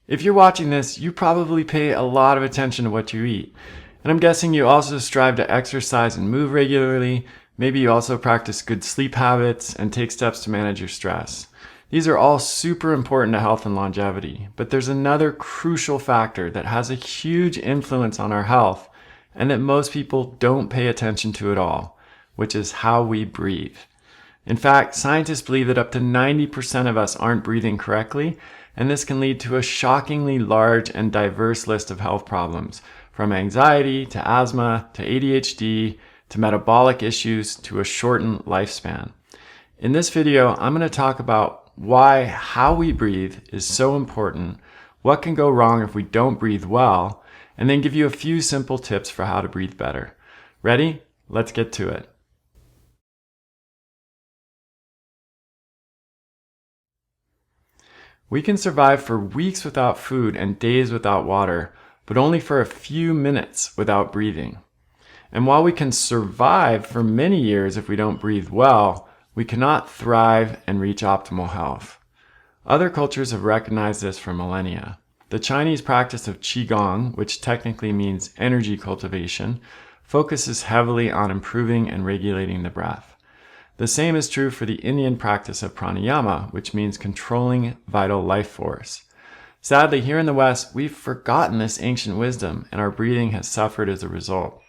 If you're watching this, you probably pay a lot of attention to what you eat. And I'm guessing you also strive to exercise and move regularly. Maybe you also practice good sleep habits and take steps to manage your stress. These are all super important to health and longevity, but there's another crucial factor that has a huge influence on our health and that most people don't pay attention to at all, which is how we breathe. In fact, scientists believe that up to 90% of us aren't breathing correctly, and this can lead to a shockingly large and diverse list of health problems, from anxiety to asthma to ADHD to metabolic issues to a shortened lifespan. In this video, I'm going to talk about why how we breathe is so important, what can go wrong if we don't breathe well, and then give you a few simple tips for how to breathe better. Ready? Let's get to it. We can survive for weeks without food and days without water, but only for a few minutes without breathing. And while we can survive for many years if we don't breathe well, we cannot thrive and reach optimal health. Other cultures have recognized this for millennia. The Chinese practice of Qigong, which technically means energy cultivation, focuses heavily on improving and regulating the breath. The same is true for the Indian practice of pranayama, which means controlling vital life force. Sadly, here in the West, we've forgotten this ancient wisdom, and our breathing has suffered as a result.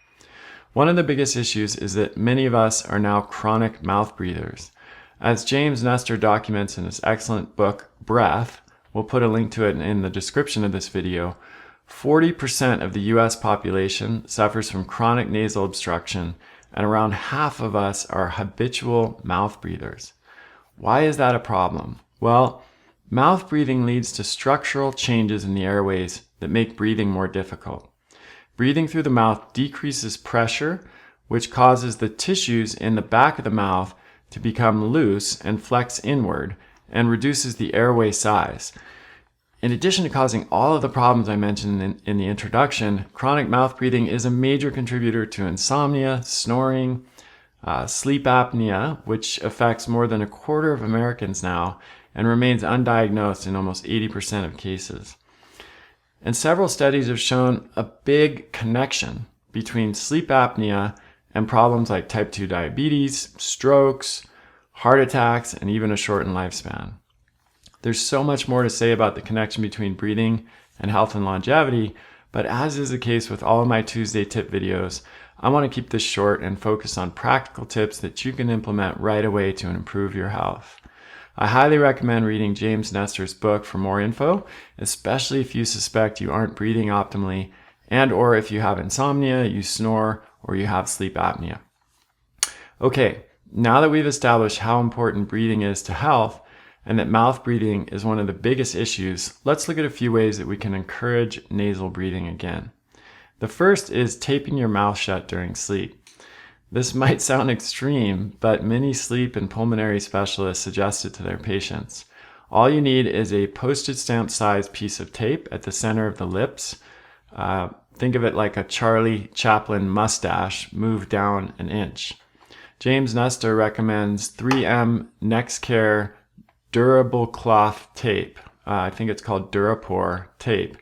One of the biggest issues is that many of us are now chronic mouth breathers. As James Nestor documents in his excellent book, Breath, we'll put a link to it in the description of this video, 40% of the US population suffers from chronic nasal obstruction, and around half of us are habitual mouth breathers. Why is that a problem? Well, mouth breathing leads to structural changes in the airways that make breathing more difficult. Breathing through the mouth decreases pressure, which causes the tissues in the back of the mouth to become loose and flex inward, and reduces the airway size. In addition to causing all of the problems I mentioned in the introduction, chronic mouth breathing is a major contributor to insomnia, snoring, sleep apnea, which affects more than a quarter of Americans now and remains undiagnosed in almost 80% of cases. And several studies have shown a big connection between sleep apnea and problems like type 2 diabetes, strokes, heart attacks, and even a shortened lifespan. There's so much more to say about the connection between breathing and health and longevity, but as is the case with all of my Tuesday tip videos, I want to keep this short and focus on practical tips that you can implement right away to improve your health. I highly recommend reading James Nestor's book for more info, especially if you suspect you aren't breathing optimally and or if you have insomnia, you snore, or you have sleep apnea. Okay, now that we've established how important breathing is to health, and that mouth breathing is one of the biggest issues, let's look at a few ways that we can encourage nasal breathing again. The first is taping your mouth shut during sleep. This might sound extreme, but many sleep and pulmonary specialists suggest it to their patients. All you need is a postage stamp sized piece of tape at the center of the lips. Think of it like a Charlie Chaplin mustache moved down an inch. James Nestor recommends 3M NextCare durable cloth tape. I think it's called Durapore tape,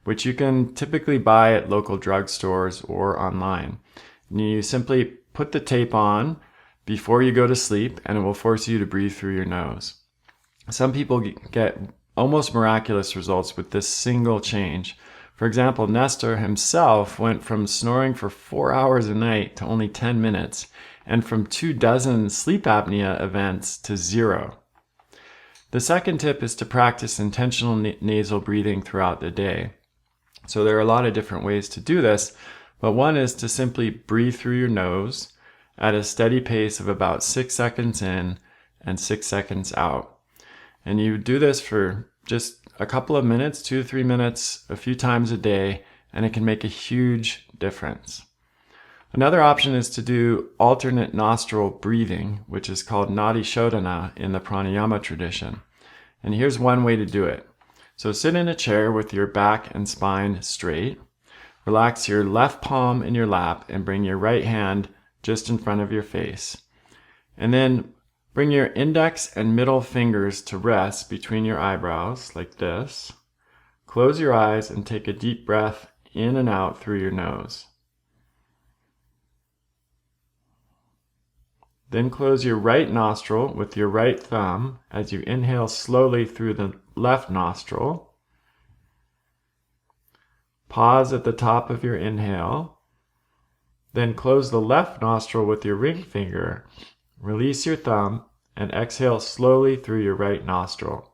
which you can typically buy at local drugstores or online. And you simply put the tape on before you go to sleep, and it will force you to breathe through your nose. Some people get almost miraculous results with this single change. For example, Nestor himself went from snoring for 4 hours a night to only 10 minutes, and from 24 sleep apnea events to 0. The second tip is to practice intentional nasal breathing throughout the day. So there are a lot of different ways to do this, but one is to simply breathe through your nose at a steady pace of about 6 seconds in and 6 seconds out. And you do this for just a couple of minutes, 2 to 3 minutes, a few times a day, and it can make a huge difference. Another option is to do alternate nostril breathing, which is called Nadi Shodhana in the pranayama tradition. And here's one way to do it. So sit in a chair with your back and spine straight. Relax your left palm in your lap and bring your right hand just in front of your face. And then bring your index and middle fingers to rest between your eyebrows like this. close your eyes and take a deep breath in and out through your nose. Then close your right nostril with your right thumb as you inhale slowly through the left nostril. Pause at the top of your inhale. Then close the left nostril with your ring finger. Release your thumb and exhale slowly through your right nostril.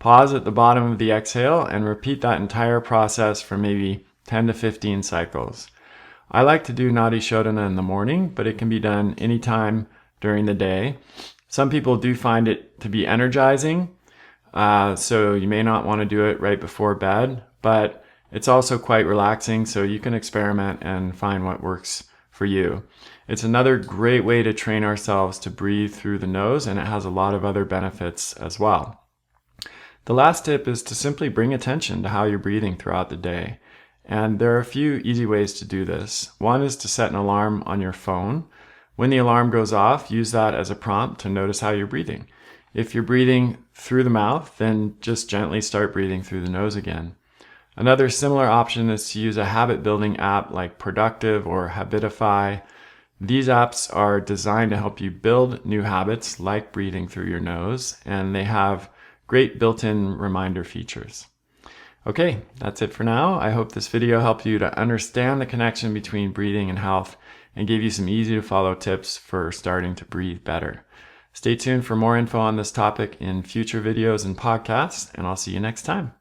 Pause at the bottom of the exhale and repeat that entire process for maybe 10 to 15 cycles. I like to do Nadi Shodhana in the morning, but it can be done anytime during the day. Some people do find it to be energizing, so you may not want to do it right before bed, but it's also quite relaxing, so you can experiment and find what works for you. It's another great way to train ourselves to breathe through the nose, and it has a lot of other benefits as well. The last tip is to simply bring attention to how you're breathing throughout the day. And there are a few easy ways to do this. One is to set an alarm on your phone. When the alarm goes off, use that as a prompt to notice how you're breathing. If you're breathing through the mouth, then just gently start breathing through the nose again. Another similar option is to use a habit building app like Productive or Habitify. These apps are designed to help you build new habits like breathing through your nose, and they have great built-in reminder features. Okay, that's it for now. I hope this video helped you to understand the connection between breathing and health and gave you some easy to follow tips for starting to breathe better. Stay tuned for more info on this topic in future videos and podcasts, and I'll see you next time.